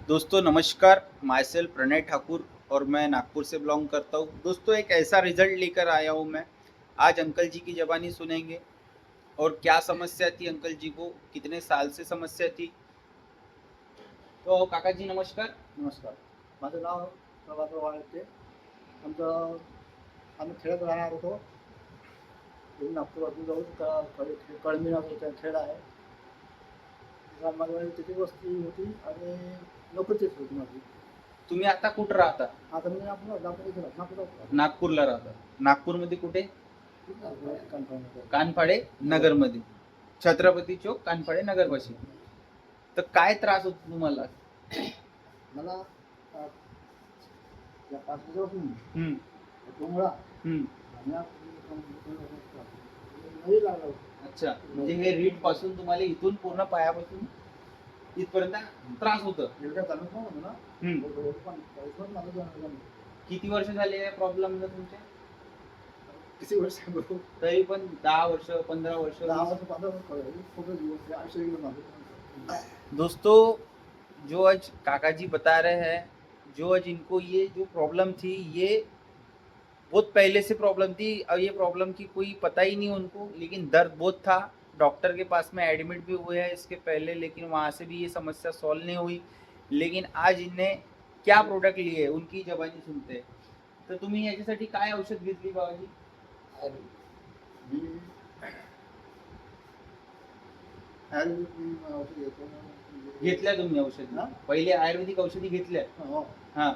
दोस्तों नमस्कार, my self प्रणय ठाकुर और मैं नागपुर से बिलोंग करता हूँ। दोस्तों एक ऐसा रिजल्ट लेकर आया हूँ मैं। आज अंकल जी की ज़बानी सुनेंगे और क्या समस्या थी अंकल जी को, कितने साल से समस्या थी। तो काका जी नमस्कार। नमस्कार. माझं नाव प्रभाकर वाळके. आमचं आम्ही खेड्यात राहणार होतो. इथून नागपूरपासून जवळ कळंबी नावाचं खेड आहे. माझ्याकडे तिथे वस्ती होती आणि नोकरीचीच होती माझी. तुम्ही आता कुठं राहता? आता मी नागपूरला नागपूरला राहता. नागपूरमध्ये कुठे? कानपूरमध्ये. कानफाडे नगरमध्ये, छत्रपती चौक कानफाडे नगरपाशी. तर काय त्रास होतो तुम्हाला? मला या 5 दिवसापासून डोंगळा हम्म. नळी लागला होता. अच्छा, म्हणजे हे रीड पासून तुम्हाला इथून पूर्ण पायापासून इथपर्यंत त्रास होतं. एवढ्या चालत नव्हतं ना. किती वर्ष झाले या प्रॉब्लेम तुमच्या? किती वर्ष? तरी पण 10 वर्ष 15 वर्ष 10 वर्ष 15 वर्ष आयुष्य गेलं माझं. दोस्तों जो आज काका जी बता रहे हैं, जो आज इनको ये जो प्रॉब्लम थी ये बहुत पहले से प्रॉब्लम थी और ये प्रॉब्लम की कोई पता ही नहीं उनको, लेकिन दर्द बहुत था। डॉक्टर के पास में एडमिट भी हुए हैं इसके पहले, लेकिन वहाँ से भी ये समस्या सॉल्व नहीं हुई। लेकिन आज इन्हें क्या प्रोडक्ट लिए उनकी जबानी सुनते हैं. तर तुम्ही याच्यासाठी काय औषध घेतली बाबाजी? घेतल्या तुम्ही औषधी? पहिले आयुर्वेदिक औषधी घेतल्या? हा.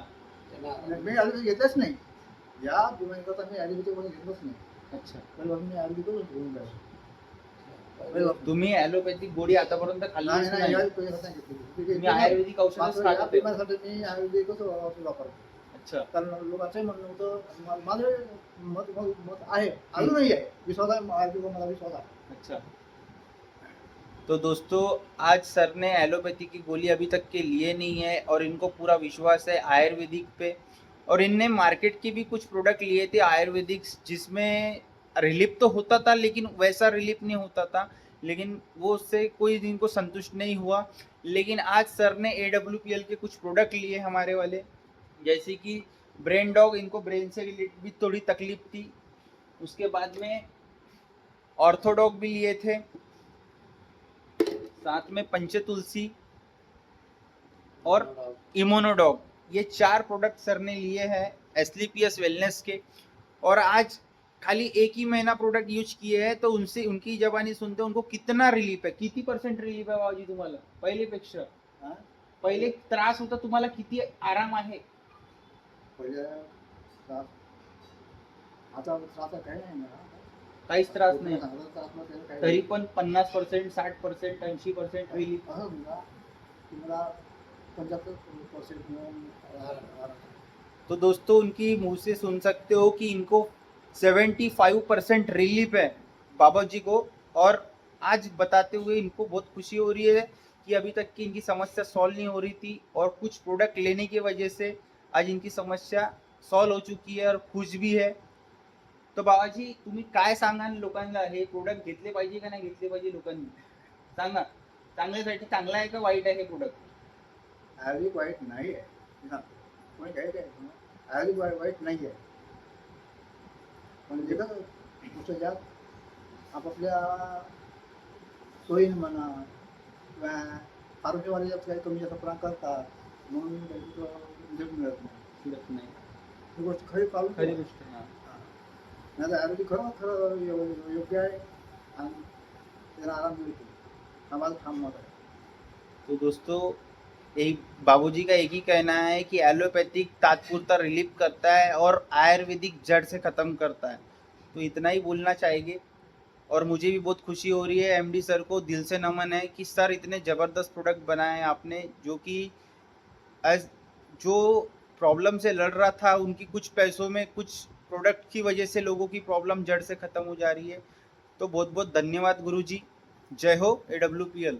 मी आयुर्वेदिक घेतलंच नाही. या दिवसात आम्ही आयुर्वेदिक मध्ये घेतलंच नाही. अच्छा, पहिला मी आयुर्वेदिकच घेऊन जायचो. तुम्ही ॲलोपॅथिक गोळी आतापर्यंत खाल्लीच नाही? तुम्ही आयुर्वेदिक औषधच खात होते? मी आयुर्वेदिकच औषध वापरतो. अच्छा. कारण लोकांचं म्हणणं होतं, माझं मत आहे, अजूनही आहे, विश्वास आहे, आयुर्वेदिक मला विश्वास आहे. अच्छा, तो दोस्तों आज सर ने एलोपैथी की गोली अभी तक के लिए नहीं है और इनको पूरा विश्वास है आयुर्वेदिक पे। और इनने मार्केट के भी कुछ प्रोडक्ट लिए थे आयुर्वेदिक, जिसमें रिलीफ तो होता था लेकिन वैसा रिलीफ नहीं होता था, लेकिन वो उससे कोई इनको संतुष्ट नहीं हुआ। लेकिन आज सर ने AWPL के कुछ प्रोडक्ट लिए हमारे वाले, जैसे कि ब्रेन डॉग, इनको ब्रेन से रिलेटेड भी थोड़ी तकलीफ थी। उसके बाद में ऑर्थोडॉग भी लिए थे, साथ में पंचतुलसी और इम्यूनोडॉग, ये 4 प्रोडक्ट सर ने लिए हैं एसलीपीएस वेलनेस के। और आज खाली एक ही महीना प्रोडक्ट यूज किए हैं तो उनसे उनकी जबानी सुनते उनको कितना रिलीफ है, किती % रिलीफ आहे बाबाजी तुम्हाला पहिलेपेक्षा? पहिले त्रास होता तुम्हाला, किती आराम आहे? आता त्रास काही नाही ना. काहीच त्रास नाही. तरी पण 50%, 60%, 80% रिलीफ. तुम्हाला 75% तो दोस्तों उनकी मुंह से सुन सकते हो कि इनको 75% रिलीफ है बाबा जी को। और आज बताते हुए इनको बहुत खुशी हो रही है कि अभी तक की इनकी समस्या सॉल्व नहीं हो रही थी और कुछ प्रोडक्ट लेने की वजह से आज इनकी समस्या सॉल्व हो चुकी है और खुश भी है. तो बाबाजी तुम्ही काय सांगाल लोकांना, हे प्रोडक्ट घेतले पाहिजे का नाही घेतले पाहिजे लोकांनी? सांगा, चांगल्यासाठी चांगला आहे का वाईट आहे हे प्रोडक्ट? आयुर्वेदिक वाईट नाही आहे. कोणी काय काय आयुर्वेदिक वाईट नाही आहे. पण जे कसं दुसरं ज्यात आपापल्या सोयीने म्हणा किंवा आरोग्यवाले जात काही कमी जास्त प्रमाण करतात, म्हणून रिझल्ट मिळत नाही. ही गोष्ट खरी पाहून खरी गोष्ट. नाही तर आयुर्वेदिक खरं योग्य आहे आणि त्याला आराम मिळतो. हा माझा ठाम मत आहे. तो दोस्तों एक बाबूजी का एक ही कहना है कि एलोपैथिक तात्पुरता रिलीफ करता है और आयुर्वेदिक जड़ से ख़त्म करता है. तो इतना ही बोलना चाहेंगे. और मुझे भी बहुत खुशी हो रही है, एमडी सर को दिल से नमन है कि सर इतने ज़बरदस्त प्रोडक्ट बनाए आपने, जो कि एज जो प्रॉब्लम से लड़ रहा था उनकी कुछ पैसों में कुछ प्रोडक्ट की वजह से लोगों की प्रॉब्लम जड़ से ख़त्म हो जा रही है. तो बहुत बहुत धन्यवाद गुरुजी. जय हो AWPL.